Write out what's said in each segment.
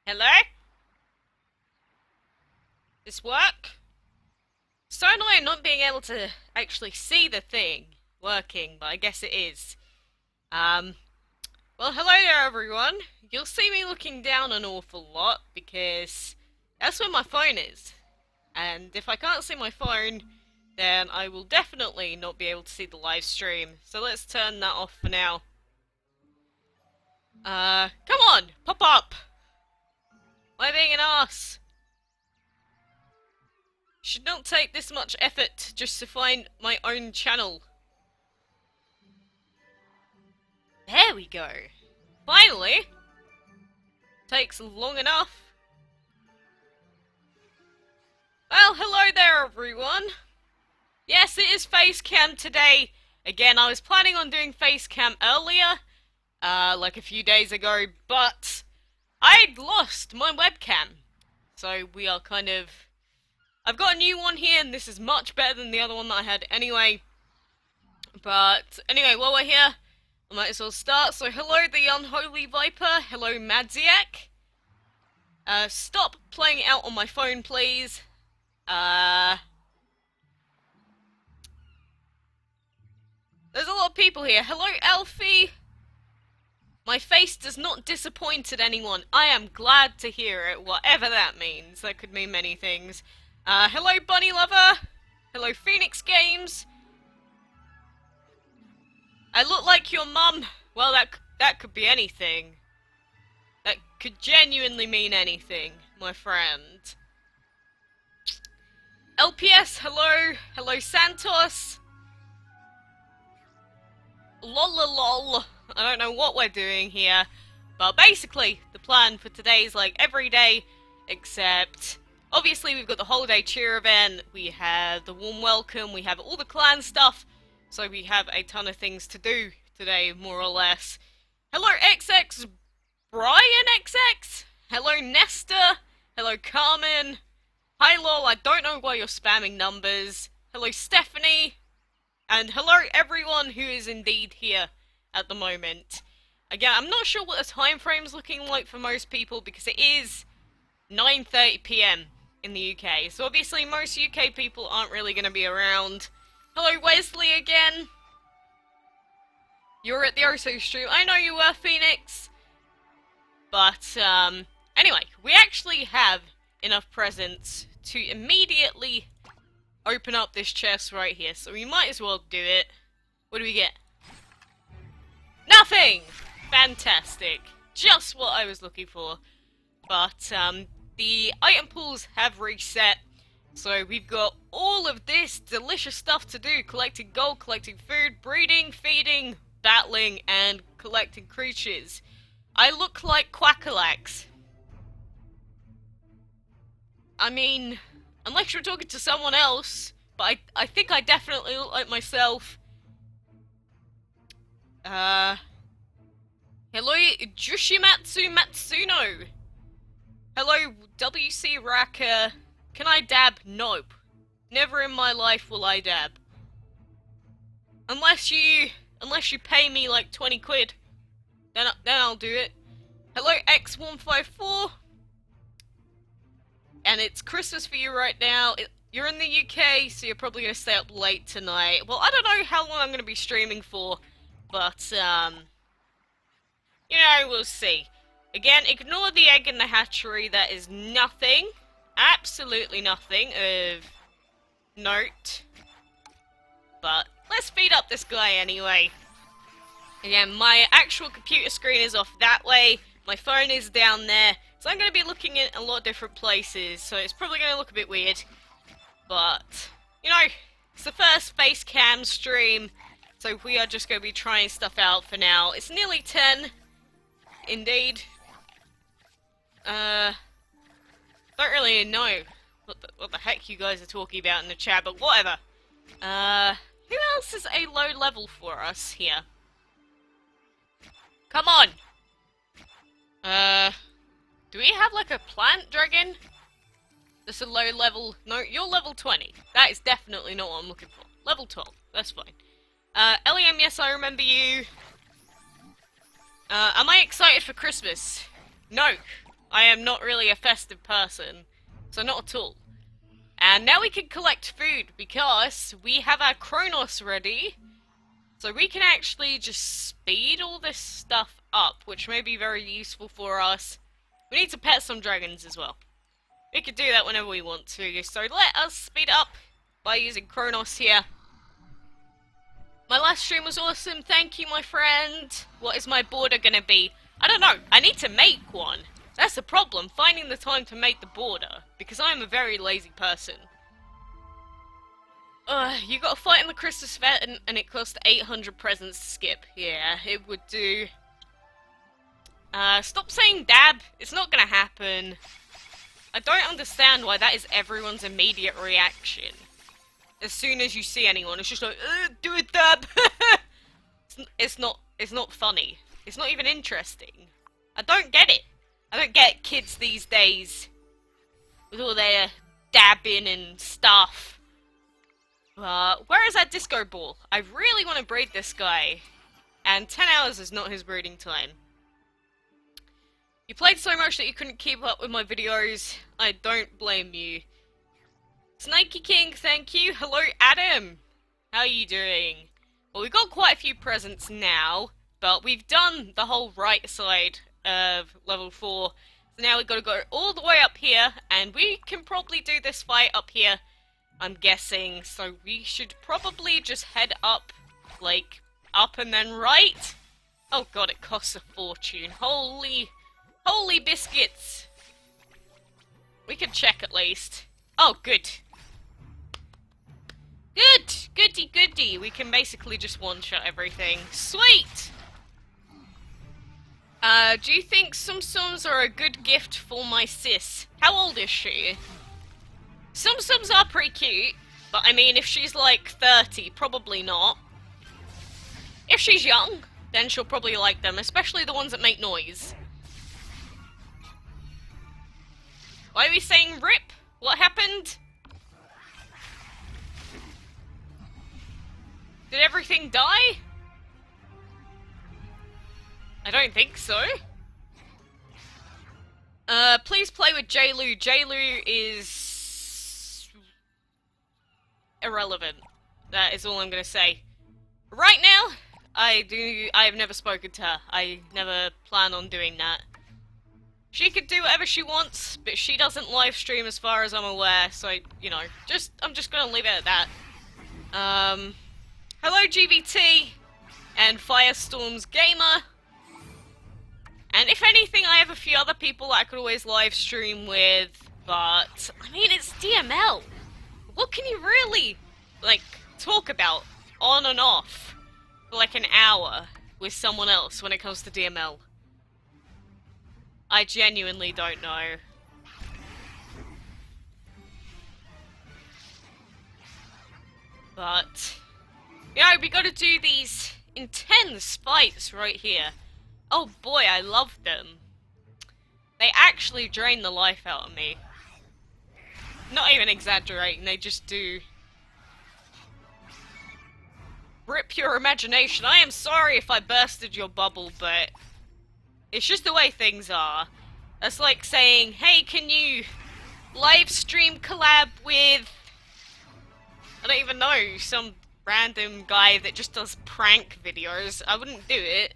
Hello? This work? So annoying not being able to actually see the thing working, but I guess it is. Um, well, hello there everyone. You'll see me looking down an awful lot because that's where my phone is. And if I can't see my phone, then I will definitely not be able to see the live stream. So let's turn that off for now. Come on, pop up! Am I being an arse? Should not take this much effort just to find my own channel. There we go. Finally! Takes long enough. Well, hello there everyone. Yes, it is FaceCam today. Again, I was planning on doing FaceCam earlier, like a few days ago, but I'd lost my webcam. So we are kind of... I've got a new one here, and this is much better than the other one that I had anyway. But anyway, while we're here, I might as well start. So hello, the Unholy Viper. Hello, Madziak. Stop playing it out on my phone, please. There's a lot of people here. Hello, Elfie. My face does not disappointed anyone. I am glad to hear it, whatever that means. That could mean many things. Hello, Bunny Lover. Hello, Phoenix Games. I look like your mum. Well, that could be anything. That could genuinely mean anything, my friend. LPS, hello. Hello, Santos. Lol. I don't know what we're doing here. But basically, the plan for today is like every day, except... Obviously, we've got the holiday cheer event, we have the warm welcome, we have all the clan stuff, so we have a ton of things to do today, more or less. Hello, XX Brian XX? Hello, Nesta? Hello, Carmen? Hi, lol, I don't know why you're spamming numbers. Hello, Stephanie? And hello, everyone who is indeed here at the moment. Again, I'm not sure what the time frame's looking like for most people, because it is 9:30 PM. in the UK. So obviously most UK people aren't really going to be around. Hello Wesley again. You were at the Oso stream. I know you were, Phoenix. But anyway, we actually have enough presents to immediately open up this chest right here. So we might as well do it. What do we get? Nothing! Fantastic. Just what I was looking for. But the item pools have reset, so we've got all of this delicious stuff to do. Collecting gold, collecting food, breeding, feeding, battling, and collecting creatures. I look like quackalakes. I mean, unless you're talking to someone else, but I think I definitely look like myself. Hello, Jushimatsu Matsuno. Hello, WC Raka. Can I dab? Nope. Never in my life will I dab. Unless you pay me like 20 quid. Then I'll do it. Hello, X154. And it's Christmas for you right now. You're in the UK, so you're probably going to stay up late tonight. Well, I don't know how long I'm going to be streaming for, but, you know, we'll see. Again, ignore the egg in the hatchery. That is nothing. Absolutely nothing of note. But let's speed up this guy anyway. Again, my actual computer screen is off that way. My phone is down there. So I'm going to be looking in a lot of different places. So it's probably going to look a bit weird. But, you know, it's the first FaceCam stream. So we are just going to be trying stuff out for now. It's nearly 10. Indeed. Don't really know what the heck you guys are talking about in the chat, but whatever. Who else is a low level for us here? Come on! Do we have like a plant dragon? That's a low level. No, you're level 20. That is definitely not what I'm looking for. Level 12. That's fine. Liam, yes, I remember you. Am I excited for Christmas? No, I am not really a festive person, so not at all. And now we can collect food because we have our Kronos ready. So we can actually just speed all this stuff up, which may be very useful for us. We need to pet some dragons as well. We can do that whenever we want to, so let us speed up by using Kronos here. My last stream was awesome, thank you my friend. What is my border gonna be? I don't know, I need to make one. That's the problem, finding the time to make the border, because I am a very lazy person. You gotta fight in the Christus Vet and it costs 800 presents to skip. Yeah, it would do. Stop saying dab, it's not gonna happen. I don't understand why that is everyone's immediate reaction. As soon as you see anyone, it's just like, do a dab! It's not funny. It's not even interesting. I don't get it. I don't get kids these days with all their dabbing and stuff. Where is that disco ball? I really want to breed this guy. And 10 hours is not his breeding time. You played so much that you couldn't keep up with my videos. I don't blame you. Snakey King, thank you. Hello, Adam. How are you doing? Well, we've got quite a few presents now, but we've done the whole right side of level 4. So now we've got to go all the way up here, and we can probably do this fight up here, I'm guessing. So we should probably just head up, like, up and then right. Oh god, it costs a fortune. Holy biscuits! We can check at least. Oh, good. Good! Goody goody! We can basically just one-shot everything. Sweet! Do you think Sum-Sums are a good gift for my sis? How old is she? Sum-Sums are pretty cute, but I mean, if she's like 30, probably not. If she's young, then she'll probably like them, especially the ones that make noise. Why are we saying RIP? What happened? Did everything die? I don't think so. Please play with J-Lu. J-Lu is irrelevant. That is all I'm gonna say. Right now, I have never spoken to her. I never plan on doing that. She could do whatever she wants, but she doesn't live stream as far as I'm aware, so, you know, I'm just gonna leave it at that. Hello GVT, and Firestorm's Gamer. And if anything, I have a few other people that I could always live stream with, but, I mean, it's DML. What can you really, like, talk about on and off for like an hour with someone else when it comes to DML? I genuinely don't know. But, you know, we gotta do these intense fights right here. Oh boy, I love them. They actually drain the life out of me. Not even exaggerating, they just do. Rip your imagination. I am sorry if I bursted your bubble, but it's just the way things are. That's like saying, hey, can you live stream collab with, I don't even know, some random guy that just does prank videos. I wouldn't do it.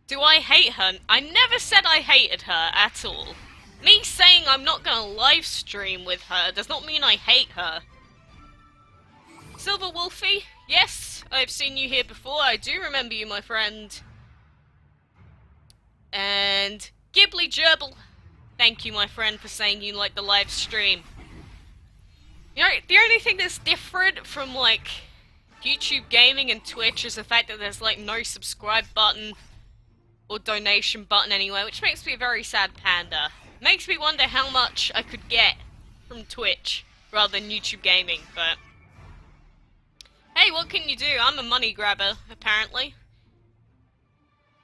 Do I hate her? I never said I hated her at all. Me saying I'm not gonna live stream with her does not mean I hate her. Silver Wolfie, yes, I've seen you here before. I do remember you, my friend. And Ghibli Gerbil, thank you, my friend, for saying you like the live stream. You know, the only thing that's different from, like, YouTube gaming and Twitch is the fact that there's, like, no subscribe button or donation button anywhere, which makes me a very sad panda. Makes me wonder how much I could get from Twitch rather than YouTube gaming, but hey, what can you do? I'm a money grabber, apparently.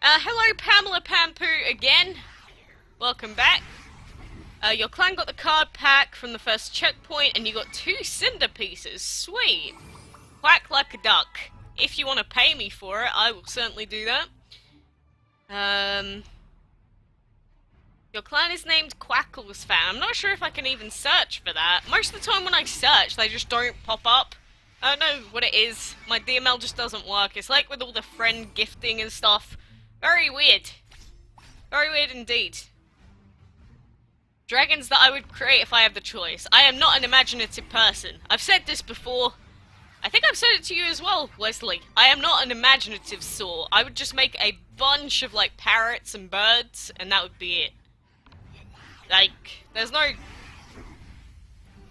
Hello Pamela Pampoo again. Welcome back. Your clan got the card pack from the first checkpoint, and you got 2 cinder pieces. Sweet. Quack like a duck. If you want to pay me for it, I will certainly do that. Your clan is named Quackles Fan. I'm not sure if I can even search for that. Most of the time when I search, they just don't pop up. I don't know what it is. My DML just doesn't work. It's like with all the friend gifting and stuff. Very weird. Very weird indeed. Dragons that I would create if I have the choice. I am not an imaginative person. I've said this before. I think I've said it to you as well, Wesley. I am not an imaginative sort. I would just make a bunch of, like, parrots and birds, and that would be it. Like, there's no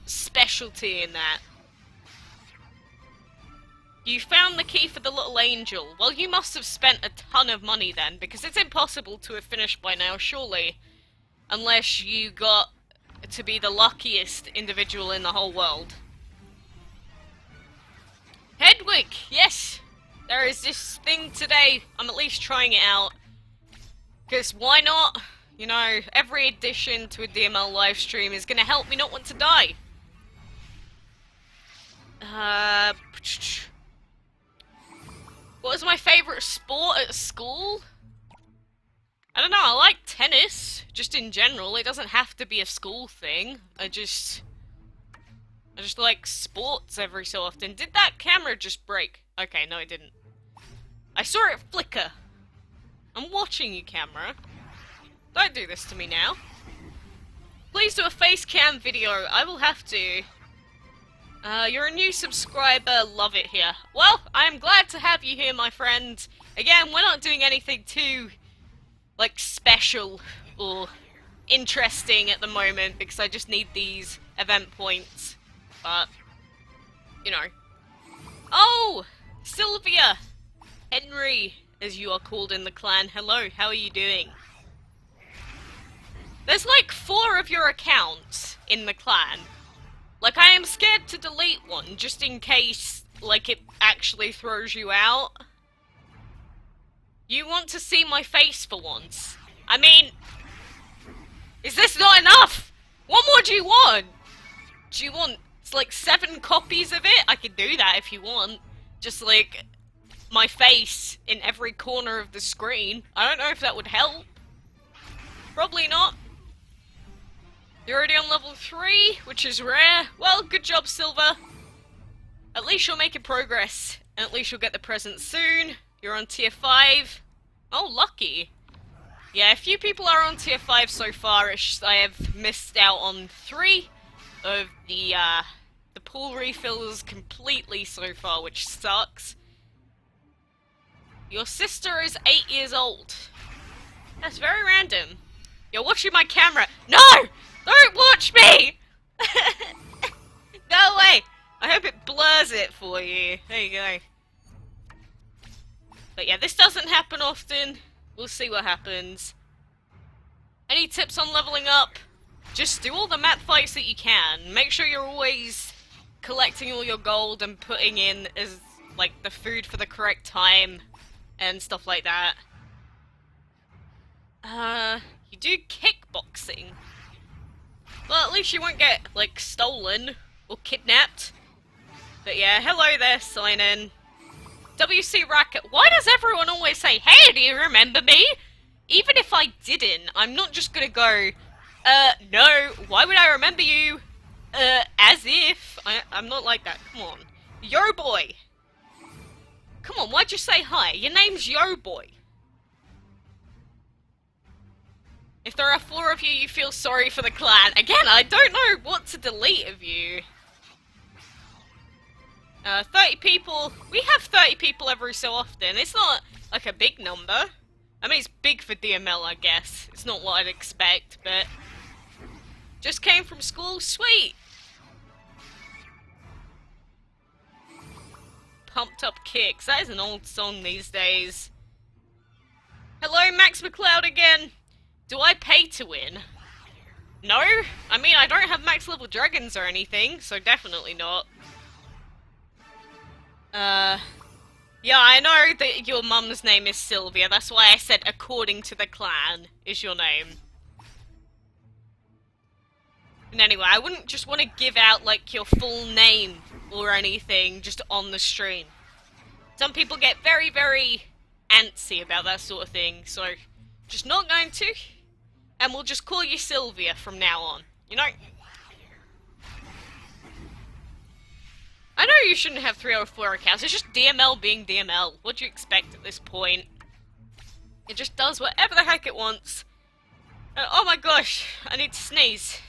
specialty in that. You found the key for the little angel. Well, you must have spent a ton of money then, because it's impossible to have finished by now, surely. Unless you got to be the luckiest individual in the whole world. Hedwig! Yes! There is this thing today. I'm at least trying it out. Because why not? You know, every addition to a DML livestream is going to help me not want to die. What was my favourite sport at school? I don't know, I like tennis, just in general. It doesn't have to be a school thing. I just like sports every so often. Did that camera just break? Okay, no it didn't. I saw it flicker. I'm watching you, camera. Don't do this to me now. Please do a FaceCam video. I will have to. You're a new subscriber. Love it here. Well, I'm glad to have you here, my friend. Again, we're not doing anything too, like, special or interesting at the moment because I just need these event points. But, you know. Oh! Sylvia! Henry, as you are called in the clan. Hello, how are you doing? There's like 4 of your accounts in the clan. Like, I am scared to delete one, just in case, like, it actually throws you out. You want to see my face for once. I mean, is this not enough? What more do you want? Do you want, like, 7 copies of it? I can do that if you want. Just, like, my face in every corner of the screen. I don't know if that would help. Probably not. You're already on level 3, which is rare. Well, good job, Silver. At least you're making progress. And at least you'll get the present soon. You're on tier 5. Oh, lucky. Yeah, a few people are on tier 5 so far. It's just I have missed out on 3 of the pool refills completely so far, which sucks. Your sister is 8 years old. That's very random. You're watching my camera. No! Don't watch me! No way! I hope it blurs it for you. There you go. But yeah, this doesn't happen often. We'll see what happens. Any tips on leveling up? Just do all the map fights that you can. Make sure you're always collecting all your gold and putting in as, like, the food for the correct time and stuff like that. You do kickboxing. Well, at least you won't get, like, stolen or kidnapped. But yeah, hello there, sign in. WC Racket. Why does everyone always say, hey, do you remember me? Even if I didn't, I'm not just gonna go, no, why would I remember you? As if. I'm not like that, come on. Yo boy! Come on, why'd you say hi? Your name's Yo boy. If there are 4 of you, you feel sorry for the clan. Again, I don't know what to delete of you. 30 people. We have 30 people every so often. It's not, like, a big number. I mean, it's big for DML, I guess. It's not what I'd expect, but... Just came from school? Sweet! Pumped Up Kicks. That is an old song these days. Hello, Max McLeod again. Do I pay to win? No? I mean, I don't have max level dragons or anything, so definitely not. Yeah, I know that your mum's name is Sylvia, that's why I said according to the clan is your name. And anyway, I wouldn't just want to give out, like, your full name or anything just on the stream. Some people get very, very antsy about that sort of thing, so just not going to. and we'll just call you Sylvia from now on. You know? I know you shouldn't have 3 or 4 accounts, it's just DML being DML. What do you expect at this point? It just does whatever the heck it wants. And oh my gosh, I need to sneeze.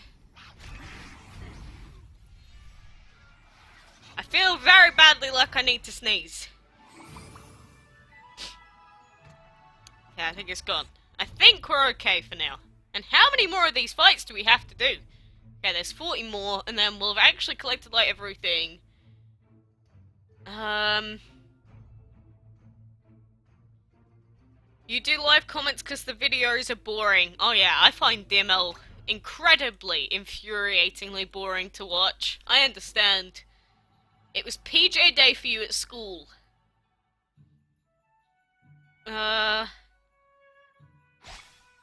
I feel very badly like I need to sneeze. Yeah, I think it's gone. I think we're okay for now. And how many more of these fights do we have to do? Okay, there's 40 more, and then we'll have actually collected, like, everything. You do live comments because the videos are boring. Oh yeah, I find DML incredibly, infuriatingly boring to watch. I understand. It was PJ day for you at school. The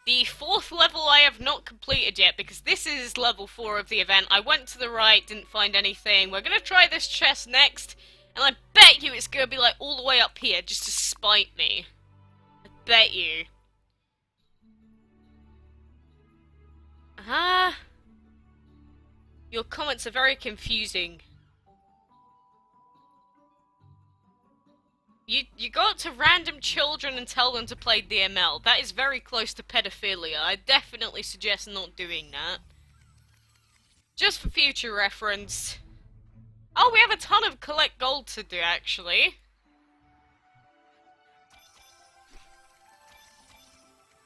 4th level I have not completed yet, because this is level 4 of the event. I went to the right, didn't find anything. We're gonna try this chest next, and I bet you it's gonna be like all the way up here, just to spite me. I bet you. Your comments are very confusing. You go up to random children and tell them to play DML. That is very close to pedophilia. I definitely suggest not doing that. Just for future reference. Oh, we have a ton of collect gold to do, actually.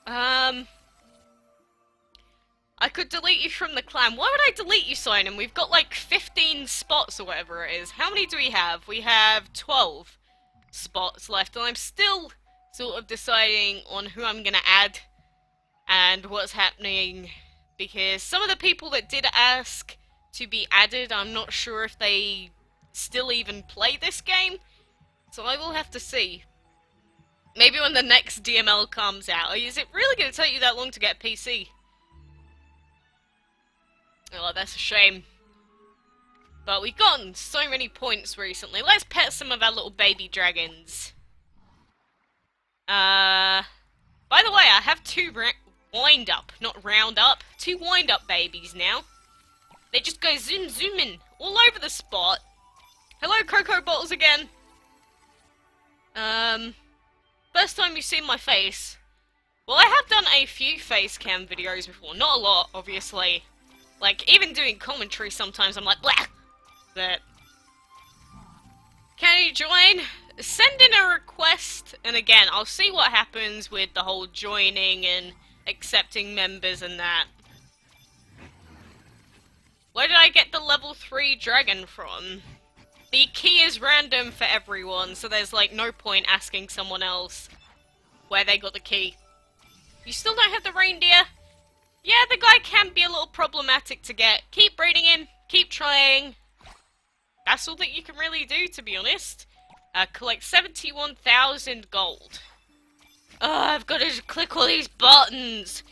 I could delete you from the clan. Why would I delete you, Simon? We've got like 15 spots or whatever it is. How many do we have? We have 12 spots left, and I'm still sort of deciding on who I'm gonna add and what's happening, because some of the people that did ask to be added, I'm not sure if they still even play this game, so I will have to see. Maybe when the next DML comes out. Is it really going to take you that long to get a PC? Oh, that's a shame. But we've gotten so many points recently. Let's pet some of our little baby dragons. By the way, I have 2 wind-up, not round-up, 2 wind-up babies now. They just go zooming all over the spot. Hello, Cocoa Bottles again. First time you've seen my face. Well, I have done a few FaceCam videos before. Not a lot, obviously. Like, even doing commentary sometimes, I'm like, blah! But can you join? Send in a request, and again, I'll see what happens with the whole joining and accepting members and that. Where did I get the level 3 dragon from? The key is random for everyone, so there's like no point asking someone else where they got the key. You still don't have the reindeer? Yeah, the guy can be a little problematic to get. Keep breeding him, keep trying. That's all that you can really do, to be honest. Collect 71,000 gold. Oh, I've got to click all these buttons.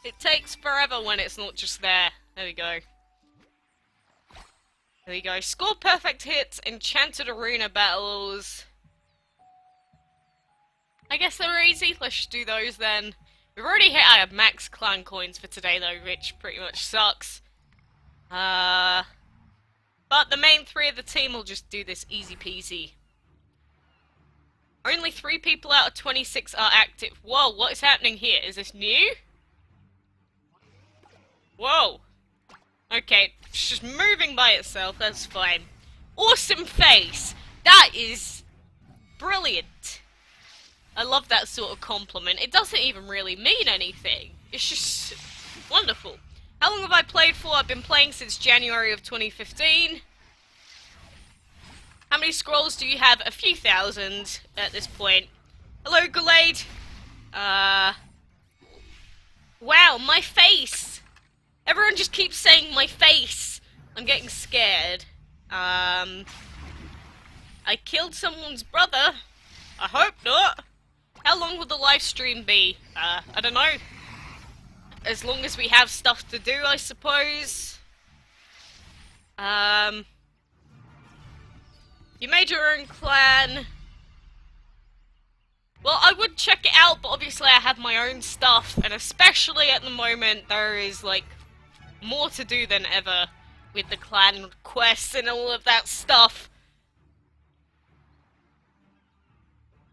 It takes forever when it's not just there. There we go. There we go. Score perfect hits, enchanted arena battles. I guess they're easy. Let's just do those then. We've already hit our max clan coins for today though, which pretty much sucks. But the main 3 of the team will just do this easy peasy. Only 3 people out of 26 are active. Whoa, what is happening here? Is this new? Whoa. Okay, it's just moving by itself, that's fine. Awesome face! That is brilliant. I love that sort of compliment. It doesn't even really mean anything. It's just wonderful. How long have I played for? I've been playing since January of 2015. How many scrolls do you have? A few thousand at this point. Hello, Gulade. Wow, my face! Everyone just keeps saying my face. I'm getting scared. I killed someone's brother. I hope not. How long will the live stream be? I don't know. As long as we have stuff to do, I suppose. You made your own clan. Well, I would check it out, but obviously I have my own stuff, and especially at the moment, there is, like, more to do than ever with the clan quests and all of that stuff.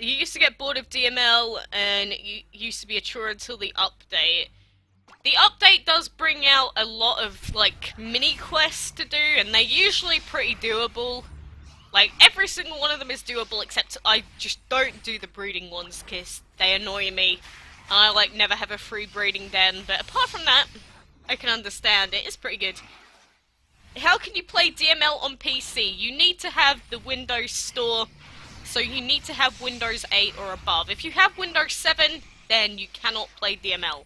You used to get bored of DML, and you used to be a chore until the update. The update does bring out a lot of, like, mini quests to do, and they're usually pretty doable. Like, every single one of them is doable, except I just don't do the breeding ones, because they annoy me. I, like, never have a free breeding den, but apart from that, I can understand. It is pretty good. How can you play DML on PC? You need to have the Windows Store, so you need to have Windows 8 or above. If you have Windows 7, then you cannot play DML.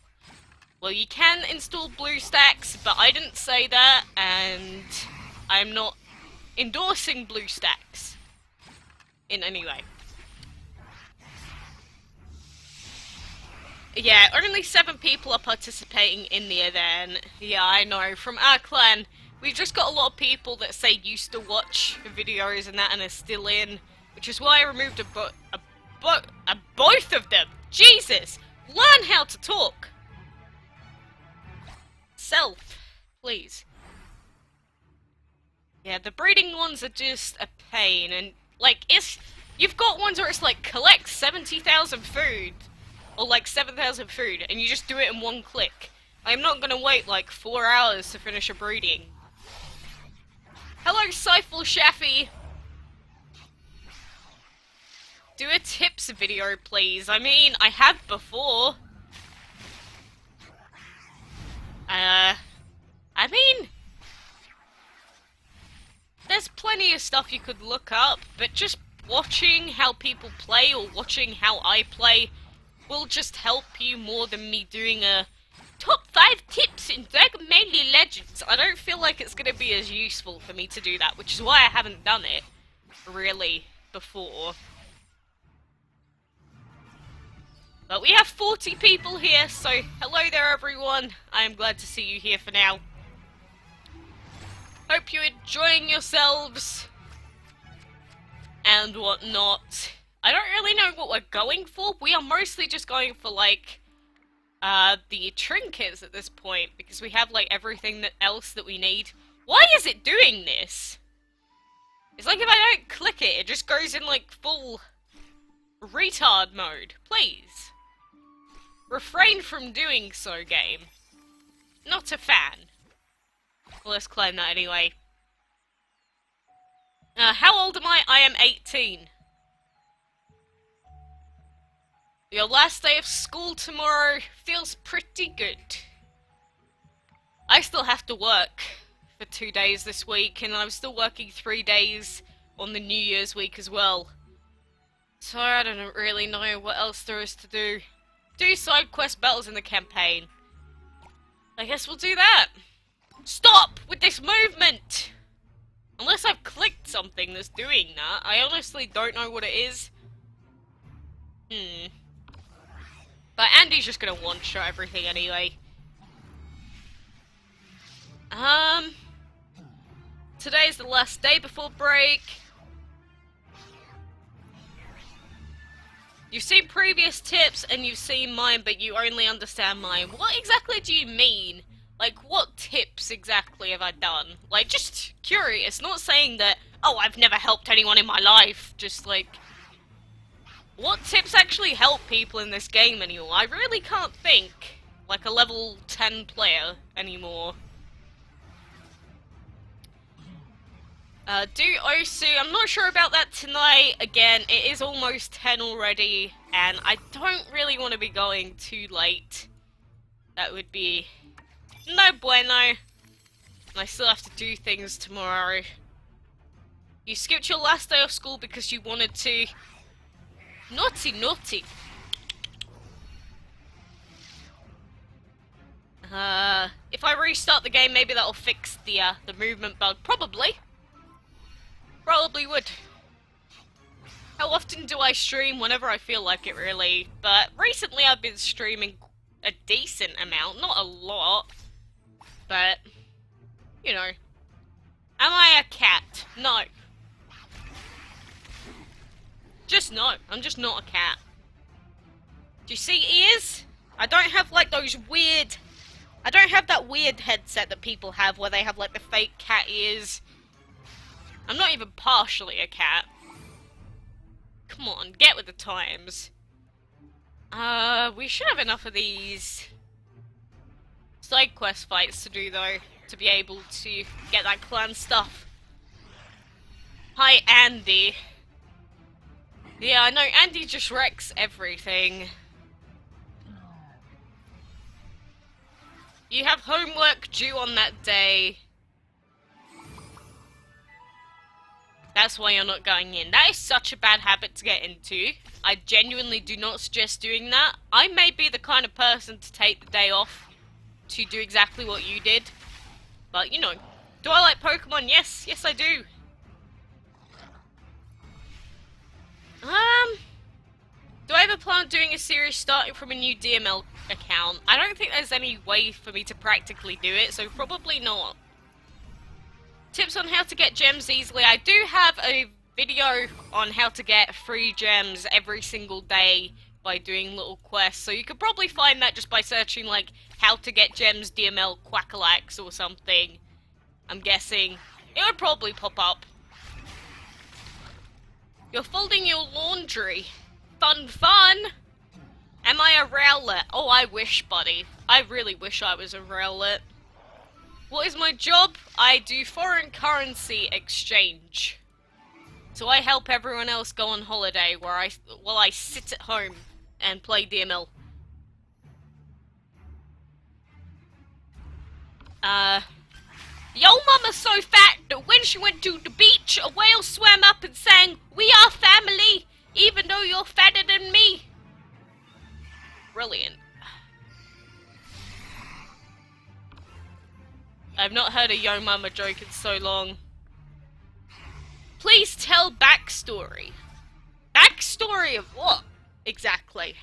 Well, you can install BlueStacks, but I didn't say that, and I'm not endorsing BlueStacks in any way. Yeah, only 7 people are participating in the event. Yeah, I know. From our clan, we've just got a lot of people that say used to watch videos and that and are still in, which is why I removed both of them. Jesus! Learn how to talk! Self, please. Yeah, the breeding ones are just a pain, and, like, you've got ones where it's like, collect 70,000 food, or like 7,000 food, and you just do it in one click. I'm not gonna wait like 4 hours to finish a breeding. Hello, Seifel Shaffy! Do a tips video, please. I mean, I have before. I mean, there's plenty of stuff you could look up, but just watching how people play or watching how I play will just help you more than me doing a top 5 tips in Dragon Melee Legends. I don't feel like it's going to be as useful for me to do that, which is why I haven't done it, really, before. But we have 40 people here, so hello there everyone. I am glad to see you here for now. Hope you're enjoying yourselves and whatnot. I don't really know what we're going for. We are mostly just going for, like, the trinkets at this point, because we have, like, everything else that we need. Why is it doing this? It's like if I don't click it, it just goes in, like, full retard mode. Please. Refrain from doing so, game. Not a fan. Well, let's climb that anyway. How old am I? I am 18. Your last day of school tomorrow feels pretty good. I still have to work for 2 days this week, and I'm still working 3 days on the New Year's week as well. So I don't really know what else there is to do. Do side quest battles in the campaign. I guess we'll do that. Stop with this movement! Unless I've clicked something that's doing that. I honestly don't know what it is. But Andy's just gonna one-shot everything anyway. Today's the last day before break. You've seen previous tips and you've seen mine, but you only understand mine. What exactly do you mean? Like, what tips exactly have I done? Like, just curious, not saying that, oh, I've never helped anyone in my life. Just, like, what tips actually help people in this game anymore? I really can't think, like, a level 10 player anymore. Do Osu, I'm not sure about that tonight. Again, it is almost 10 already, and I don't really want to be going too late. That would be no bueno. And I still have to do things tomorrow. You skipped your last day of school because you wanted to. Naughty, naughty. If I restart the game, maybe that'll fix the movement bug. Probably. Probably would. How often do I stream? Whenever I feel like it, really. But recently I've been streaming a decent amount. Not a lot. But, you know. Am I a cat? No. Just no. I'm just not a cat. Do you see ears? I don't have like those weird... I don't have that weird headset that people have where they have like the fake cat ears. I'm not even partially a cat. Come on, get with the times. We should have enough of these side quest fights to do though, to be able to get that clan stuff. Hi, Andy. Yeah, I know, Andy just wrecks everything. You have homework due on that day. That's why you're not going in. That is such a bad habit to get into. I genuinely do not suggest doing that. I may be the kind of person to take the day off to do exactly what you did. But, you know, do I like Pokemon? Yes, yes I do. Do I ever plan on doing a series starting from a new DML account? I don't think there's any way for me to practically do it, so probably not. Tips on how to get gems easily. I do have a video on how to get free gems every single day by doing little quests, so you could probably find that just by searching, like, how to get gems DML quackalakes or something. I'm guessing. It would probably pop up. You're folding your laundry. Fun, fun! Am I a rowlet? Oh, I wish, buddy. I really wish I was a rowlet. What is my job? I do foreign currency exchange. So I help everyone else go on holiday while I sit at home and play DML. Yo mama's so fat that when she went to the beach, a whale swam up and sang, "We are family, even though you're fatter than me." Brilliant. I've not heard a Yo Mama joke in so long. Please tell backstory. Backstory of what? Exactly.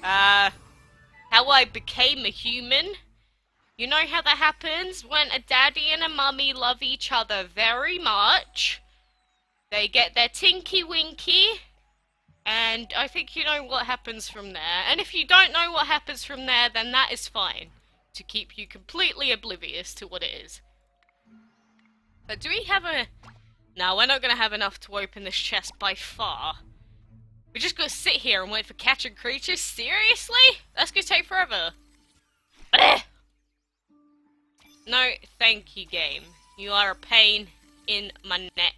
How I became a human. You know how that happens when a daddy and a mummy love each other very much. They get their tinky winky. And I think you know what happens from there. And if you don't know what happens from there, then that is fine. To keep you completely oblivious to what it is. But do we have a... No, we're not going to have enough to open this chest by far. We're just going to sit here and wait for catching creatures? Seriously? That's going to take forever. No, thank you, game. You are a pain in my neck.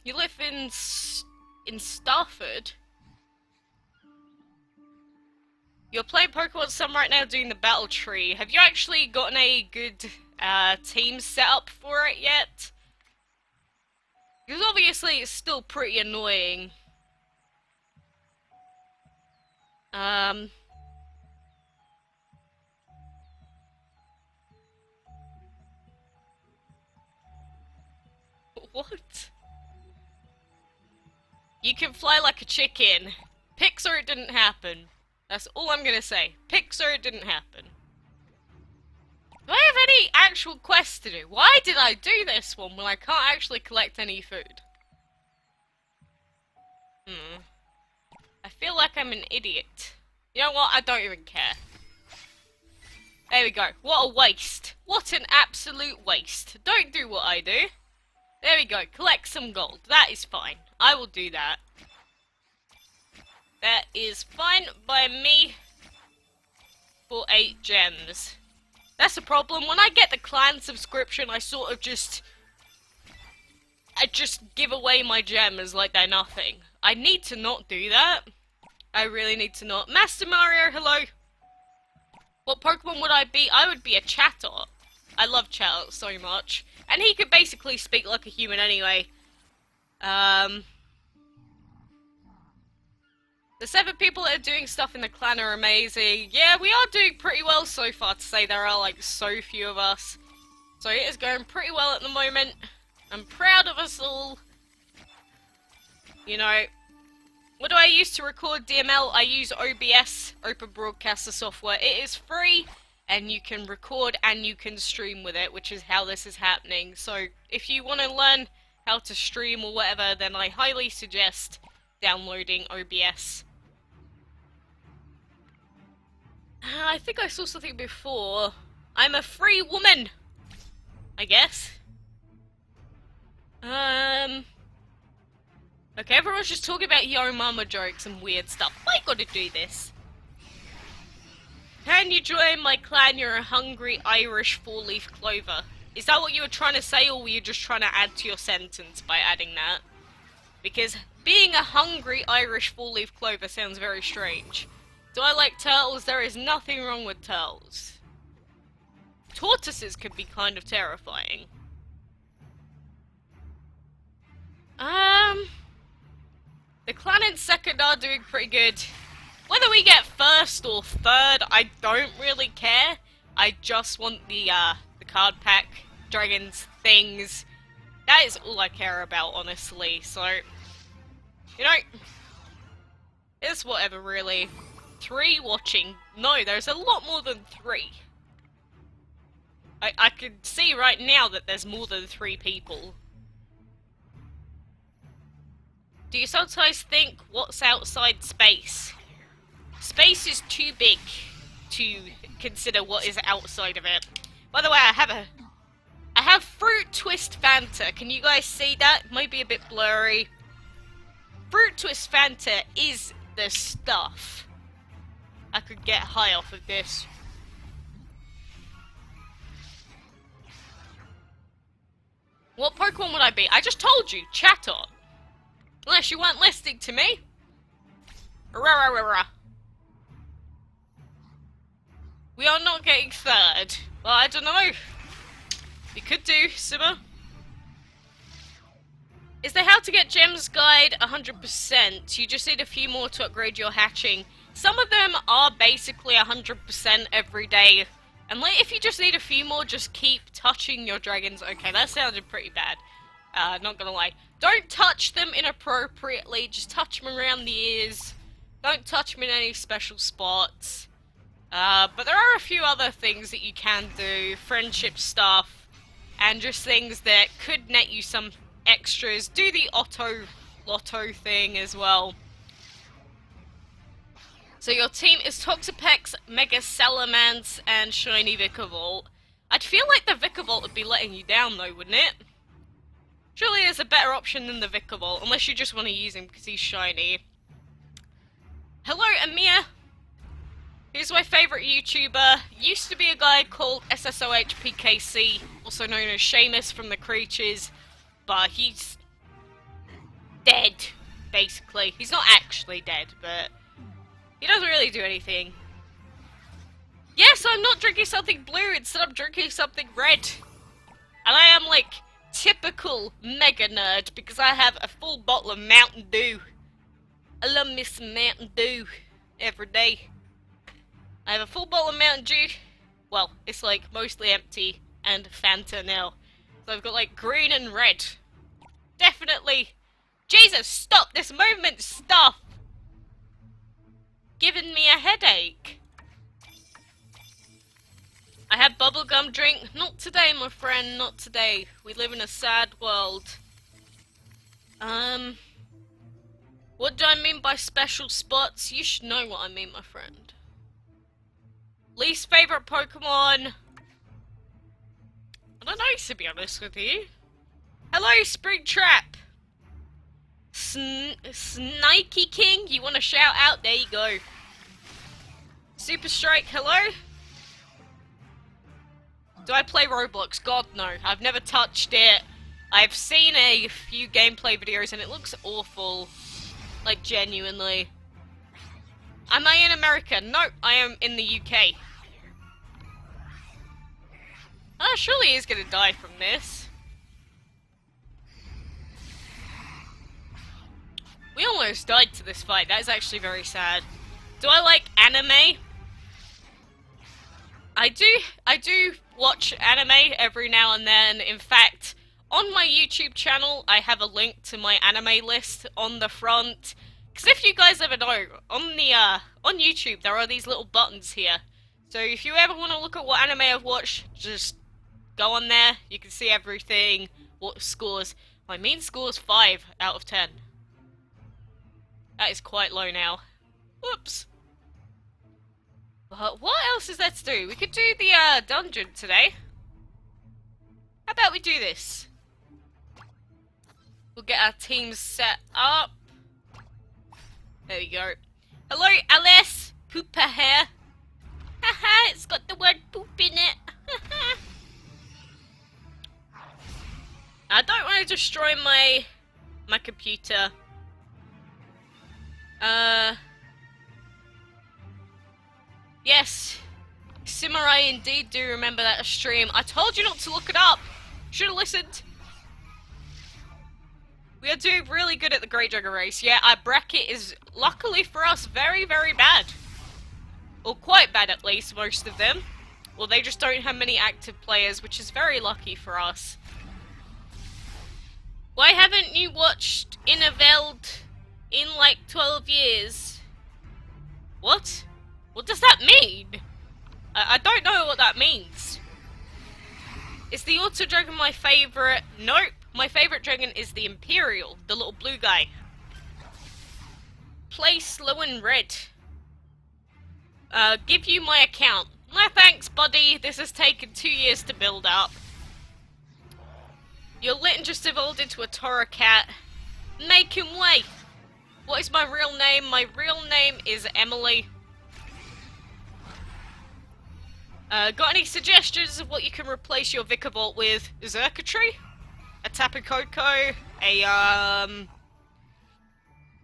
You live in Starford? You're playing Pokemon Sun right now doing the battle tree. Have you actually gotten a good team set up for it yet? Because obviously it's still pretty annoying. What? You can fly like a chicken. Pixar, it didn't happen. That's all I'm gonna say. Pixar, it didn't happen. Do I have any actual quests to do? Why did I do this one when I can't actually collect any food? I feel like I'm an idiot. You know what? I don't even care. There we go. What a waste. What an absolute waste. Don't do what I do. There we go. Collect some gold. That is fine. I will do that. That is fine by me for 8 gems. That's the problem. When I get the clan subscription, I sort of just give away my gems like they're nothing. I need to not do that. I really need to not. Master Mario, hello. What Pokemon would I be? I would be a Chatot. I love Chatot so much. And he could basically speak like a human anyway. The 7 people that are doing stuff in the clan are amazing. Yeah, we are doing pretty well so far to say there are like so few of us. So it is going pretty well at the moment. I'm proud of us all. You know, what do I use to record DML? I use OBS, Open Broadcaster software. It is free, and you can record and you can stream with it, which is how this is happening. So if you want to learn how to stream or whatever, then I highly suggest downloading OBS. I think I saw something before. I'm a free woman, I guess. Okay, everyone's just talking about yo mama jokes and weird stuff. I gotta do this. Can you join my clan? You're a hungry Irish four-leaf clover. Is that what you were trying to say, or were you just trying to add to your sentence by adding that? Because being a hungry Irish four-leaf clover sounds very strange. Do I like turtles? There is nothing wrong with turtles. Tortoises could be kind of terrifying. The clan in second are doing pretty good. Whether we get first or third, I don't really care. I just want the card pack, dragons, things. That is all I care about, honestly. So, you know, it's whatever, really. 3 watching. No, there's a lot more than 3. I can see right now that there's more than 3 people. Do you sometimes think, what's outside space? Space is too big to consider what is outside of it. By the way, I have Fruit Twist Fanta. Can you guys see that? It might be a bit blurry. Fruit Twist Fanta is the stuff. I could get high off of this. What Pokemon would I be? I just told you, Chatot. Unless you weren't listening to me. Rah. We are not getting third. Well, I don't know. You could do, Simmer. Is the how to get gems guide 100%? You just need a few more to upgrade your hatching. Some of them are basically 100% every day. And like, if you just need a few more, just keep touching your dragons. Okay, that sounded pretty bad. Not gonna lie. Don't touch them inappropriately. Just touch them around the ears. Don't touch them in any special spots. But there are a few other things that you can do. Friendship stuff. And just things that could net you some extras. Do the auto lotto thing as well. So your team is Toxapex, Mega Salamence, and Shiny Vikavolt. I'd feel like the Vikavolt would be letting you down though, wouldn't it? Surely there's a better option than the Vikavolt, unless you just want to use him because he's shiny. Hello, Amir! He's my favourite YouTuber. Used to be a guy called SSOHPKC, also known as Seamus from the Creatures, but he's dead, basically. He's not actually dead, but he doesn't really do anything. Yes, I'm not drinking something blue, instead I'm drinking something red. And I am, like, typical mega nerd, because I have a full bottle of Mountain Dew. I love me some Mountain Dew every day. I have a full bottle of Mountain Dew. Well, it's like mostly empty, and Fanta now. So I've got like green and red. Definitely. Jesus, stop this movement stuff! Giving me a headache. I had bubblegum drink. Not today, my friend, not today. We live in a sad world. What do I mean by special spots? You should know what I mean, my friend. Least favorite Pokemon? I don't know, to be honest with you. Hello, Springtrap! Snikey King, you want to shout out? There you go. Super Strike, hello? Do I play Roblox? God, no. I've never touched it. I've seen a few gameplay videos and it looks awful. Like, genuinely. Am I in America? No, I am in the UK. Surely he's gonna die from this. We almost died to this fight. That is actually very sad. Do I like anime? I do watch anime every now and then. In fact, on my YouTube channel, I have a link to my anime list on the front. Because if you guys ever know, on YouTube, there are these little buttons here. So if you ever want to look at what anime I've watched, just go on there. You can see everything, what scores. My mean score is 5 out of 10. That is quite low now. Whoops. But what else is there to do? We could do the dungeon today. How about we do this? We'll get our team set up. There we go. Hello, Alice! Pooper hair. Haha, it's got the word poop in it. I don't want to destroy my computer. Yes. Samurai indeed do remember that stream. I told you not to look it up. Should have listened. We are doing really good at the Great Jugger race. Yeah, our bracket is, luckily for us, very, very bad. Or quite bad at least, most of them. Well, they just don't have many active players, which is very lucky for us. Why haven't you watched Innerveld in like 12 years? What? What does that mean? I don't know what that means. Is the Auto Dragon my favourite? Nope. My favourite dragon is the Imperial, the little blue guy. Play slow and red. Give you my account. No thanks, buddy. This has taken 2 years to build up. Your Litten just evolved into a Tora cat. Make him way. What is my real name? My real name is Emily. Got any suggestions of what you can replace your Vicavolt with? Zerkatry? A Tapu Koko?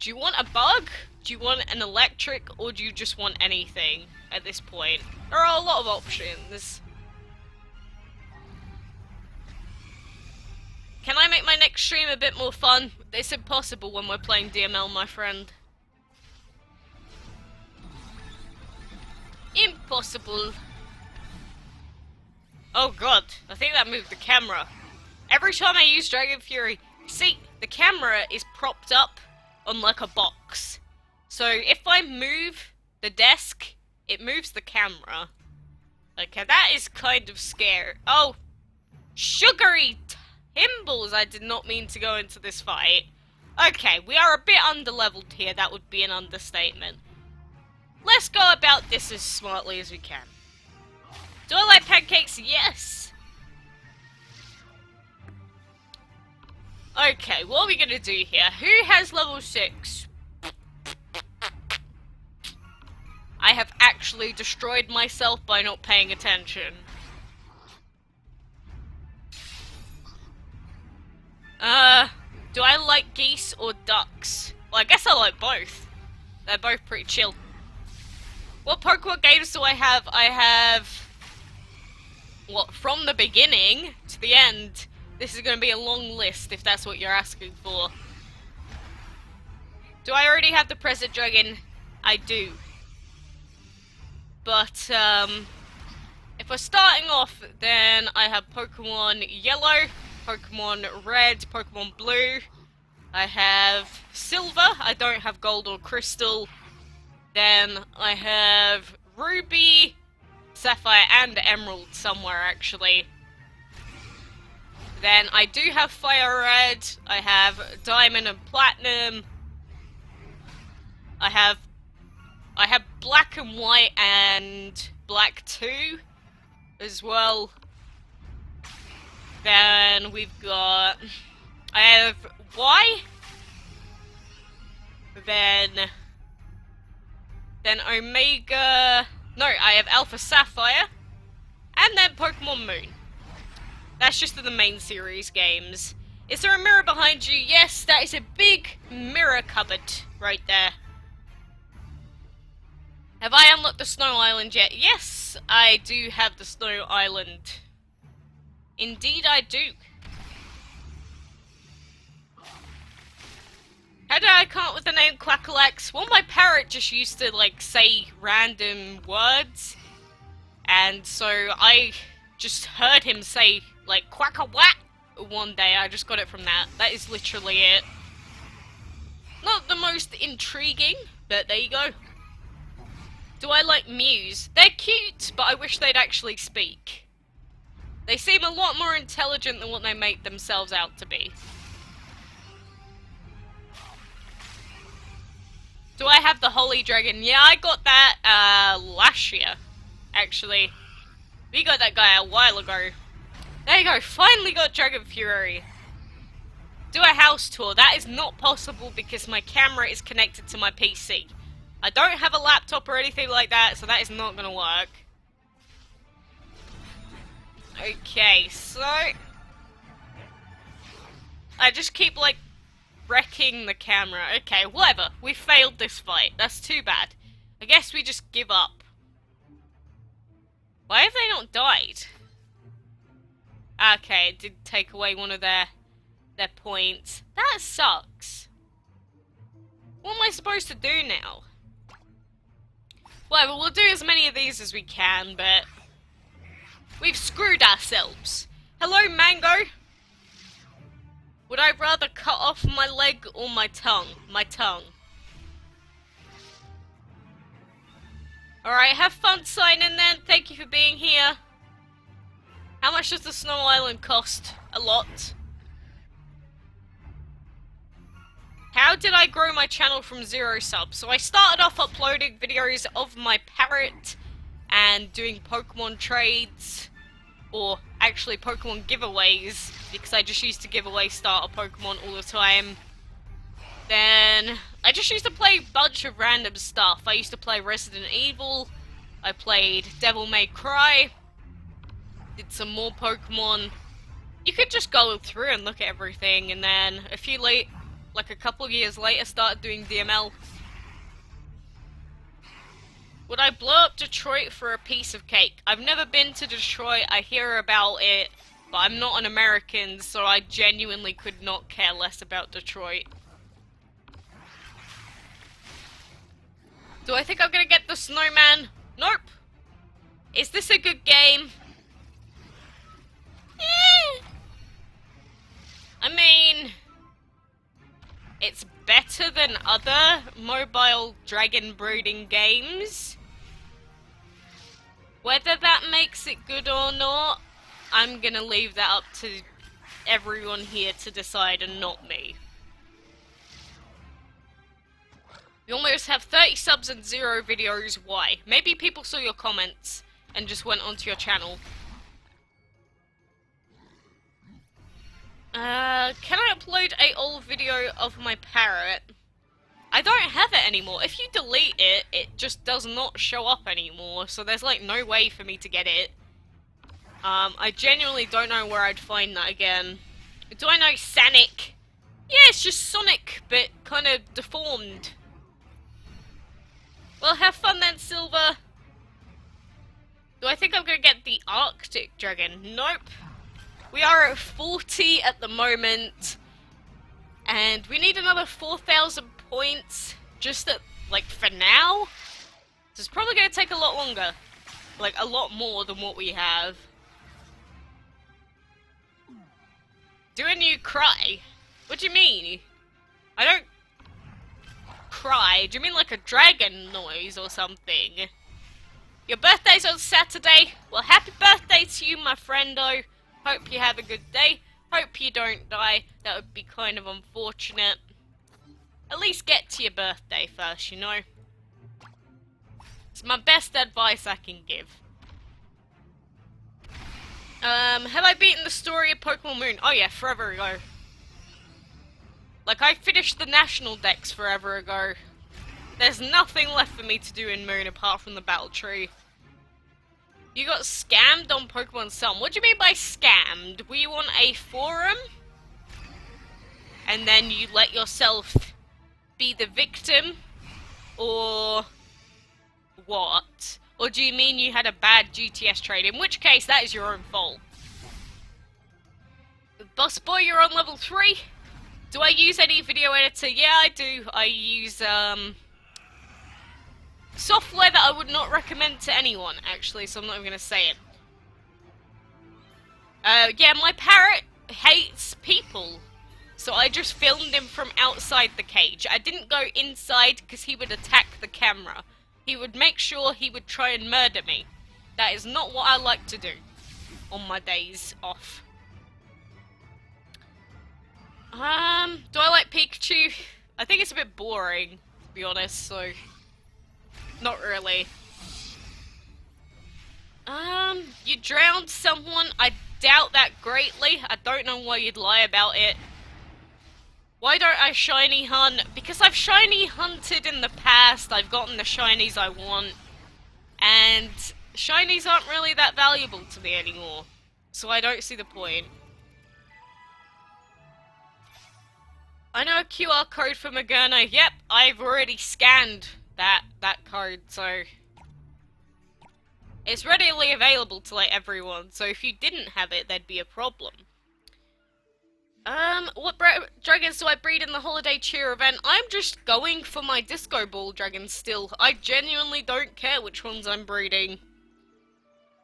Do you want a bug? Do you want an electric? Or do you just want anything at this point? There are a lot of options. Can I make my next stream a bit more fun? It's impossible when we're playing DML, my friend. Impossible. Oh god, I think that moved the camera. Every time I use Dragon Fury, see, the camera is propped up on like a box. So if I move the desk, it moves the camera. Okay, that is kind of scary. Oh, sugary Himbles, I did not mean to go into this fight. Okay, we are a bit underleveled here, that would be an understatement. Let's go about this as smartly as we can. Do I like pancakes? Yes! Okay, what are we gonna do here? Who has level 6? I have actually destroyed myself by not paying attention. Do I like geese or ducks? Well, I guess I like both. They're both pretty chill. What Pokemon games do I have? I have... what, from the beginning to the end. This is going to be a long list if that's what you're asking for. Do I already have the present dragon? I do. But, if we're starting off, then I have Pokemon Yellow, Pokemon Red, Pokemon Blue. I have Silver. I don't have Gold or Crystal. Then I have Ruby, Sapphire, and Emerald somewhere, actually. Then I do have Fire Red. I have Diamond and Platinum. I have Black and White and Black 2 as well. Then we've got... I have Y. Then Omega... No, I have Alpha Sapphire. And then Pokemon Moon. That's just the main series games. Is there a mirror behind you? Yes, that is a big mirror cupboard right there. Have I unlocked the Snow Island yet? Yes, I do have the Snow Island. Indeed I do. How did I come up with the name Quackalakes? Well, my parrot just used to, like, say random words. And so I just heard him say, like, quack-a-whack one day. I just got it from that. That is literally it. Not the most intriguing, but there you go. Do I like Mews? They're cute, but I wish they'd actually speak. They seem a lot more intelligent than what they make themselves out to be. Do I have the Holy Dragon? Yeah, I got that last year, actually. We got that guy a while ago. There you go, finally got Dragon Fury. Do a house tour. That is not possible because my camera is connected to my PC. I don't have a laptop or anything like that, so that is not going to work. Okay, so... I just keep, like, wrecking the camera. Okay, whatever. We failed this fight. That's too bad. I guess we just give up. Why have they not died? Okay, it did take away one of their points. That sucks. What am I supposed to do now? Whatever, we'll do as many of these as we can, but... we've screwed ourselves. Hello, Mango! Would I rather cut off my leg or my tongue? My tongue. Alright, have fun signing then. Thank you for being here. How much does the Snow Island cost? A lot. How did I grow my channel from 0 subs? So I started off uploading videos of my parrot and doing Pokemon trades, or actually Pokemon giveaways, because I just used to give away starter Pokemon all the time. Then I just used to play a bunch of random stuff. I used to play Resident Evil, I played Devil May Cry, did some more Pokemon. You could just go through and look at everything, and then a couple years later, started doing DML. Would I blow up Detroit for a piece of cake? I've never been to Detroit, I hear about it, but I'm not an American, so I genuinely could not care less about Detroit. Do I think I'm gonna get the snowman? Nope. Is this a good game? I mean... it's better than other mobile dragon breeding games. Whether that makes it good or not, I'm gonna leave that up to everyone here to decide and not me. You almost have 30 subs and 0 videos. Why? Maybe people saw your comments and just went onto your channel. Can I upload a old video of my parrot? I don't have it anymore. If you delete it, it just does not show up anymore, so there's like no way for me to get it. I genuinely don't know where I'd find that again. Do I know Sonic? Yeah, it's just Sonic, but kind of deformed. Well, have fun then, Silver. Do I think I'm gonna get the Arctic Dragon? Nope. We are at 40 at the moment, and we need another 4,000 points just at, like, for now. So it's probably going to take a lot longer, like, a lot more than what we have. Do you cry? What do you mean? I don't cry. Do you mean like a dragon noise or something? Your birthday's on Saturday? Well, happy birthday to you, my friendo. Hope you have a good day. Hope you don't die. That would be kind of unfortunate. At least get to your birthday first, you know? It's my best advice I can give. Have I beaten the story of Pokemon Moon? Oh yeah, forever ago. Like, I finished the national decks forever ago. There's nothing left for me to do in Moon apart from the battle tree. You got scammed on Pokemon Sun. What do you mean by scammed? Were you on a forum? And then you let yourself be the victim? Or what? Or do you mean you had a bad GTS trade? In which case, that is your own fault. Boss boy, you're on level 3? Do I use any video editor? Yeah, I do. I use, software that I would not recommend to anyone, actually, so I'm not even going to say it. Yeah, my parrot hates people, so I just filmed him from outside the cage. I didn't go inside because he would attack the camera. He would make sure he would try and murder me. That is not what I like to do on my days off. Do I like Pikachu? I think it's a bit boring. be honest, so... Not really. You drowned someone? I doubt that greatly. I don't know why you'd lie about it. Why don't I shiny hunt? Because I've shiny hunted in the past, I've gotten the shinies I want. And shinies aren't really that valuable to me anymore. So I don't see the point. I know a QR code for Moderna. Yep, I've already scanned that code, so... It's readily available to, like, everyone, so if you didn't have it, there'd be a problem. What dragons do I breed in the holiday cheer event? I'm just going for my disco ball dragons still. I genuinely don't care which ones I'm breeding.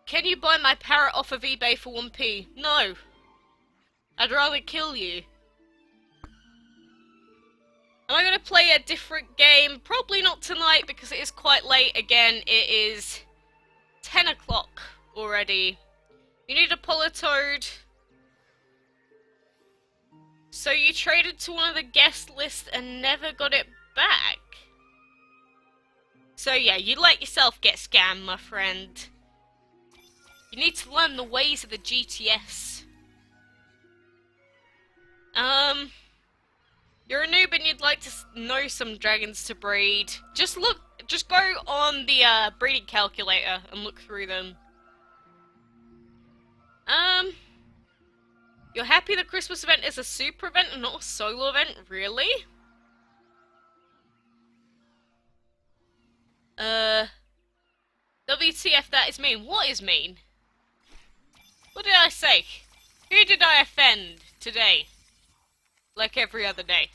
Can you buy my parrot off of eBay for 1p? No. I'd rather kill you. Am I gonna play a different game? Probably not tonight because it is quite late. Again, it is 10 o'clock already. You need a Politoad. So you traded to one of the guest lists and never got it back? So yeah, you let yourself get scammed, my friend. You need to learn the ways of the GTS. You're a noob and you'd like to know some dragons to breed. Just go on the breeding calculator and look through them. You're happy the Christmas event is a super event and not a solo event? Really? WTF, that is mean. What is mean? What did I say? Who did I offend today? Like every other day.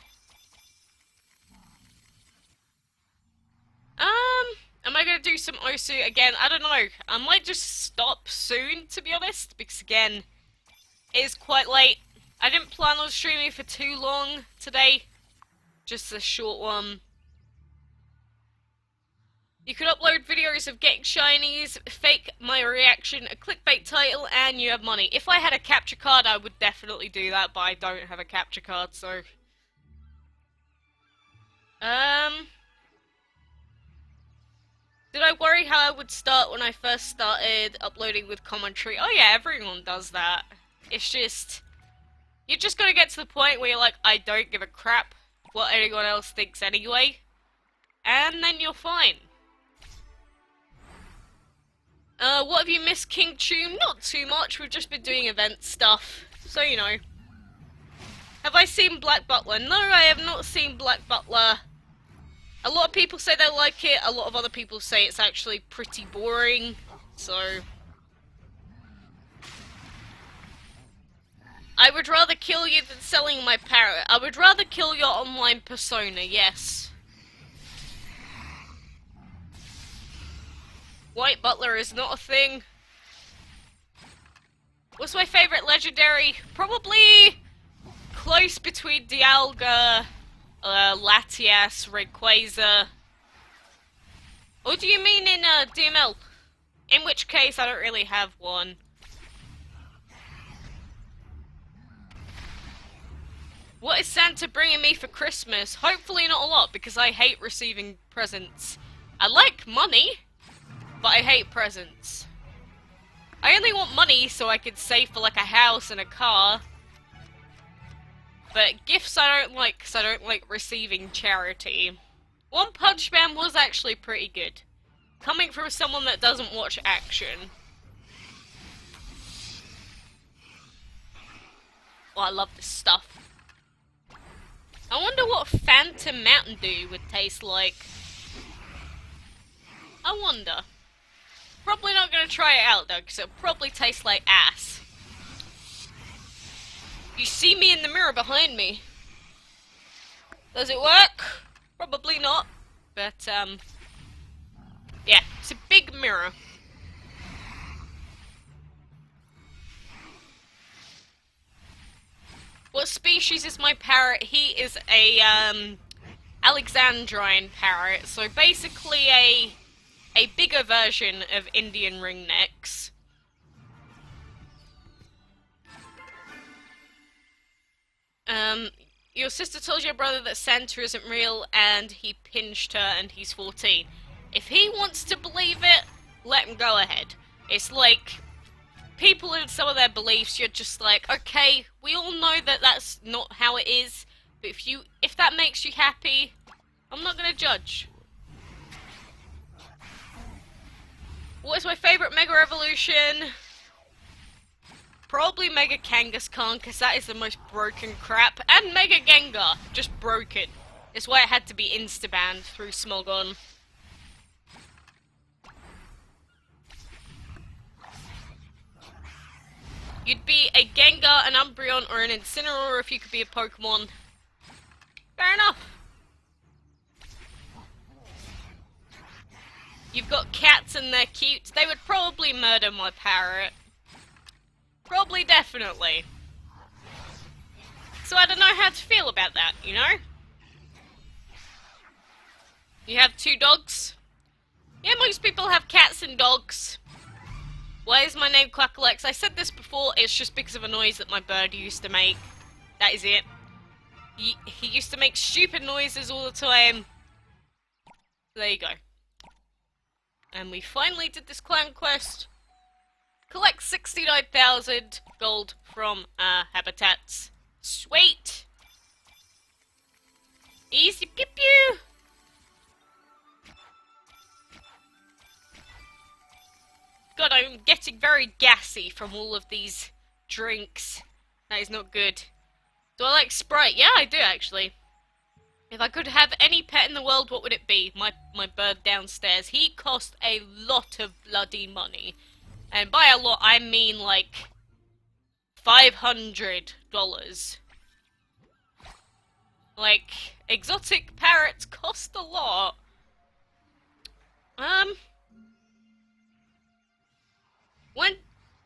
Am I gonna do some Osu again? I don't know. I might just stop soon, to be honest, because again, it is quite late. I didn't plan on streaming for too long today. Just a short one. You could upload videos of getting shinies, fake my reaction, a clickbait title, and you have money. If I had a capture card, I would definitely do that, but I don't have a capture card, so... Did I worry how I would start when I first started uploading with commentary? Oh yeah, everyone does that. It's just... You just gotta get to the point where you're like, I don't give a crap what anyone else thinks anyway. And then you're fine. What have you missed, King Tune? Not too much, we've just been doing event stuff. So, you know. Have I seen Black Butler? No, I have not seen Black Butler. A lot of people say they like it, a lot of other people say it's actually pretty boring, so... I would rather kill you than selling my parrot. I would rather kill your online persona, yes. White Butler is not a thing. What's my favourite legendary? Probably close between Dialga, Latias, Rayquaza. Or do you mean in DML? In which case I don't really have one. What is Santa bringing me for Christmas? Hopefully not a lot, because I hate receiving presents. I like money, but I hate presents. I only want money so I can save for like a house and a car. But gifts I don't like, because I don't like receiving charity. One Punch Man was actually pretty good. Coming from someone that doesn't watch action. Oh, I love this stuff. I wonder what Phantom Mountain Dew would taste like. I wonder. Probably not gonna try it out though, because it'll probably taste like ass. You see me in the mirror behind me. Does it work? Probably not. But, yeah, it's a big mirror. What species is my parrot? He is a, Alexandrine parrot. So basically a bigger version of Indian ringnecks. your sister told your brother that Santa isn't real and he pinched her and he's 14. If he wants to believe it, let him go ahead. It's like, people in some of their beliefs, you're just like, okay, we all know that that's not how it is, but if that makes you happy, I'm not gonna judge. What is my favourite Mega Evolution? Probably Mega Kangaskhan, because that is the most broken crap. And Mega Gengar, just broken. It's why it had to be insta-banned through Smogon. You'd be a Gengar, an Umbreon, or an Incineroar if you could be a Pokemon. Fair enough. You've got cats and they're cute. They would probably murder my parrot. Probably, definitely. So I don't know how to feel about that, you know? You have 2 dogs? Yeah, most people have cats and dogs. Why is my name Quackalakes? I said this before, it's just because of a noise that my bird used to make. That is it. He used to make stupid noises all the time. There you go. And we finally did this clan quest. Collect 69,000 gold from habitats. Sweet! Easy pew pew! God, I'm getting very gassy from all of these drinks. That is not good. Do I like Sprite? Yeah, I do actually. If I could have any pet in the world, what would it be? My bird downstairs. He cost a lot of bloody money. And by a lot, I mean like $500. Like, exotic parrots cost a lot.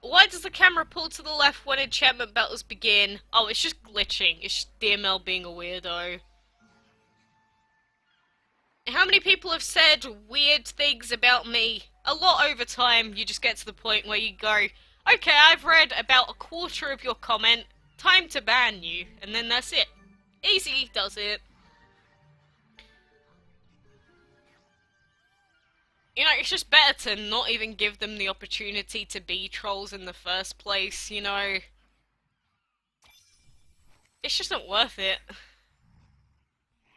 Why does the camera pull to the left when enchantment battles begin? Oh, it's just glitching. It's just DML being a weirdo. How many people have said weird things about me? A lot over time, you just get to the point where you go, okay, I've read about a quarter of your comment, time to ban you, and then that's it. Easy does it. You know, it's just better to not even give them the opportunity to be trolls in the first place, you know? It's just not worth it.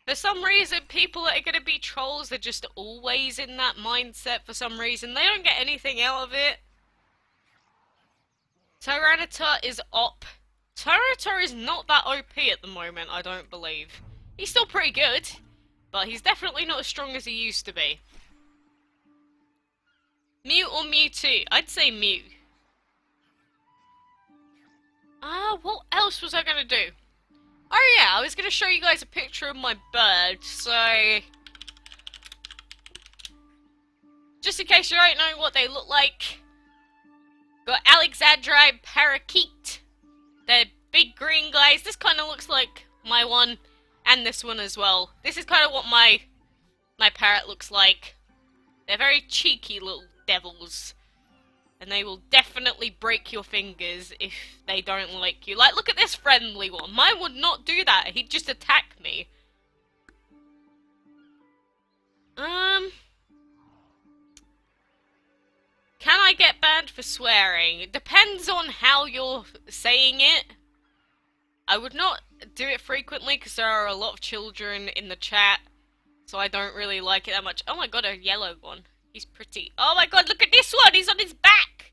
For some reason, people that are going to be trolls are just always in that mindset for some reason. They don't get anything out of it. Tyranitar is op. Tyranitar is not that OP at the moment, I don't believe. He's still pretty good, but he's definitely not as strong as he used to be. Mew or Mewtwo? I'd say Mew. What else was I gonna do? Oh yeah, I was gonna show you guys a picture of my bird, so... just in case you don't know what they look like. Got Alexandrine parakeet. They're big green guys. This kind of looks like my one, and this one as well. This is kind of what my parrot looks like. They're very cheeky little devils. And they will definitely break your fingers if they don't like you. Like, look at this friendly one. Mine would not do that. He'd just attack me. Can I get banned for swearing? It depends on how you're saying it. I would not do it frequently because there are a lot of children in the chat. So I don't really like it that much. Oh my god, a yellow one. He's pretty. Oh my god, look at this one! He's on his back!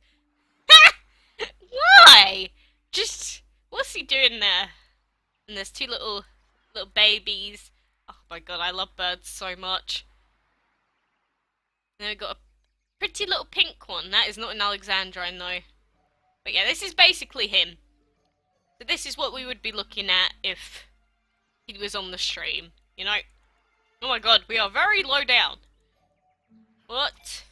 Why? Just, what's he doing there? And there's 2 little babies. Oh my god, I love birds so much. And then we got a pretty little pink one. That is not an Alexandrine though. But yeah, this is basically him. So this is what we would be looking at if he was on the stream, you know? Oh my god, we are very low down. What?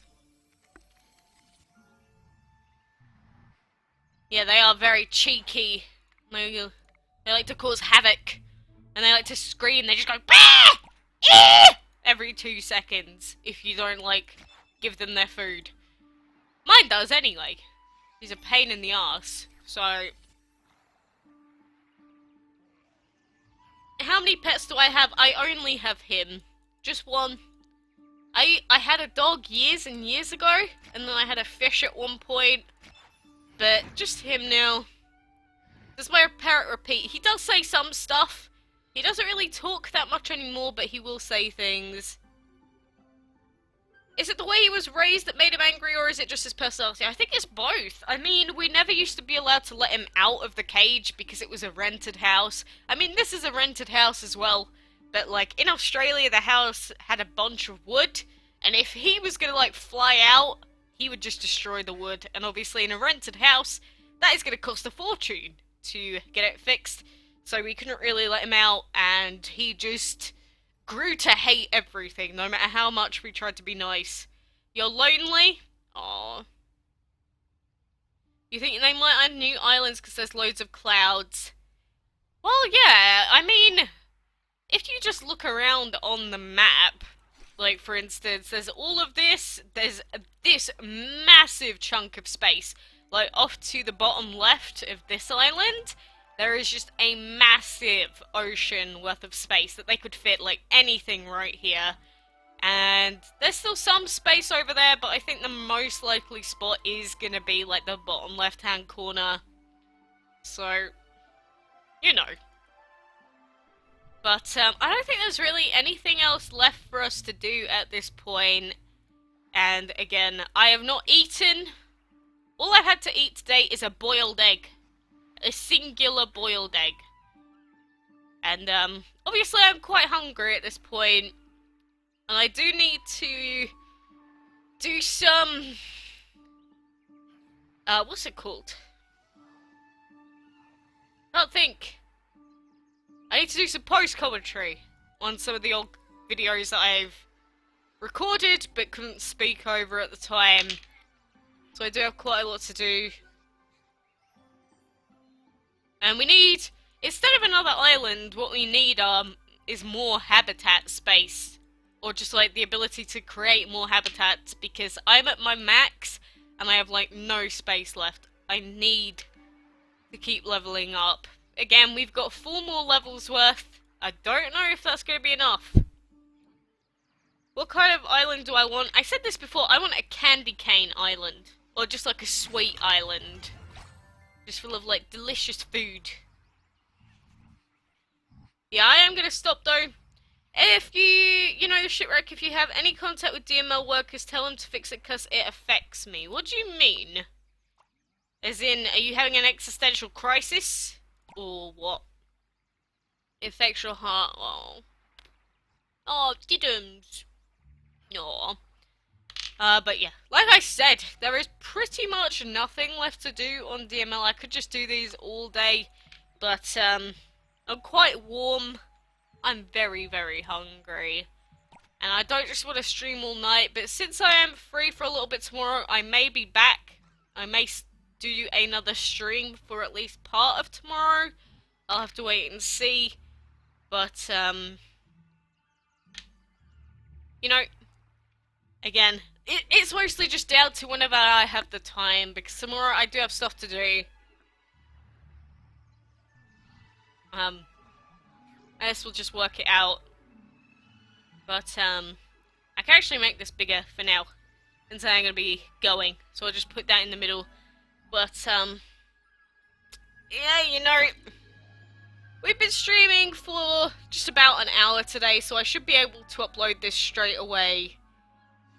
Yeah, they are very cheeky. They like to cause havoc. And they like to scream. They just go, bah! Every 2 seconds if you don't, like, give them their food. Mine does, anyway. He's a pain in the ass. So... how many pets do I have? I only have him. Just one. I had a dog years and years ago, and then I had a fish at one point. But just him now. Does my parrot repeat? He does say some stuff. He doesn't really talk that much anymore, but he will say things. Is it the way he was raised that made him angry, or is it just his personality? I think it's both. I mean, we never used to be allowed to let him out of the cage because it was a rented house. I mean, this is a rented house as well. But, like, in Australia, the house had a bunch of wood. And if he was gonna, like, fly out, he would just destroy the wood. And obviously, in a rented house, that is gonna cost a fortune to get it fixed. So we couldn't really let him out, and he just grew to hate everything, no matter how much we tried to be nice. You're lonely? Aww. You think they might add new islands because there's loads of clouds? Well, yeah, I mean, if you just look around on the map, like, for instance, there's all of this, there's this massive chunk of space, like, off to the bottom left of this island. There is just a massive ocean worth of space that they could fit, like, anything right here. And there's still some space over there, but I think the most likely spot is gonna be, like, the bottom left-hand corner. So, you know. But, I don't think there's really anything else left for us to do at this point. And, again, I have not eaten. All I've had to eat today is a boiled egg. A singular boiled egg. And, obviously I'm quite hungry at this point. And I do need to do some... what's it called? I don't think. I need to do some post-commentary on some of the old videos that I've recorded, but couldn't speak over at the time. So I do have quite a lot to do. And we need, instead of another island, what we need is more habitat space. Or just like the ability to create more habitats, because I'm at my max and I have like no space left. I need to keep leveling up. Again, we've got 4 more levels worth. I don't know if that's going to be enough. What kind of island do I want? I said this before, I want a candy cane island. Or just like a sweet island. Just full of, like, delicious food. Yeah, I am gonna stop, though. If you know the shipwreck, if you have any contact with DML workers, tell them to fix it, because it affects me. What do you mean? As in, are you having an existential crisis? Or what? It affects your heart. Oh. Oh, didn't. No. But yeah, like I said, there is pretty much nothing left to do on DML. I could just do these all day, but, I'm quite warm. I'm very, very hungry. And I don't just want to stream all night, but since I am free for a little bit tomorrow, I may be back. I may do another stream for at least part of tomorrow. I'll have to wait and see. But, you know, again, it's mostly just down to whenever I have the time, because tomorrow I do have stuff to do. I guess we'll just work it out. But, I can actually make this bigger for now, since I'm going to be going. So I'll just put that in the middle. But, yeah, you know, we've been streaming for just about an hour today, so I should be able to upload this straight away.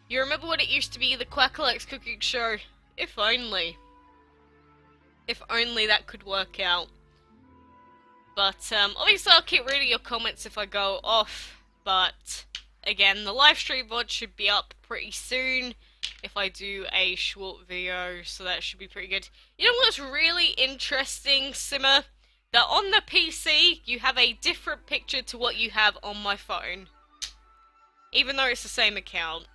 You remember what it used to be, the quackalakes cooking show? If only. If only that could work out. But, obviously I'll keep reading your comments if I go off. But, again, the live stream VOD should be up pretty soon if I do a short video, so that should be pretty good. You know what's really interesting, Simmer? That on the PC, you have a different picture to what you have on my phone. Even though it's the same account.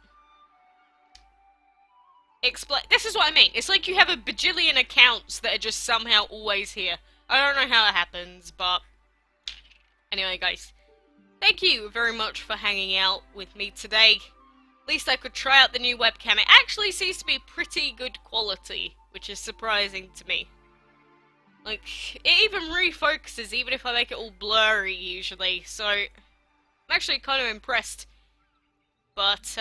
This is what I mean. It's like you have a bajillion accounts that are just somehow always here. I don't know how it happens, but... Anyway, guys. Thank you very much for hanging out with me today. At least I could try out the new webcam. It actually seems to be pretty good quality, which is surprising to me. Like, it even refocuses even if I make it all blurry usually, so I'm actually kind of impressed. But,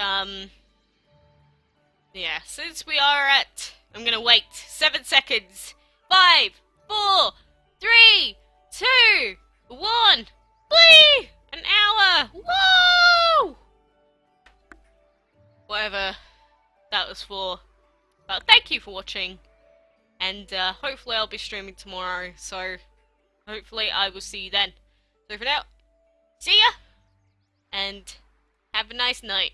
yeah, since we are at, I'm gonna wait 7 seconds. 5, 4, 3, 2, 1. Blee! An hour! Whoa! Whatever that was for. But thank you for watching. And hopefully I'll be streaming tomorrow. So hopefully I will see you then. So for now, see ya! And have a nice night.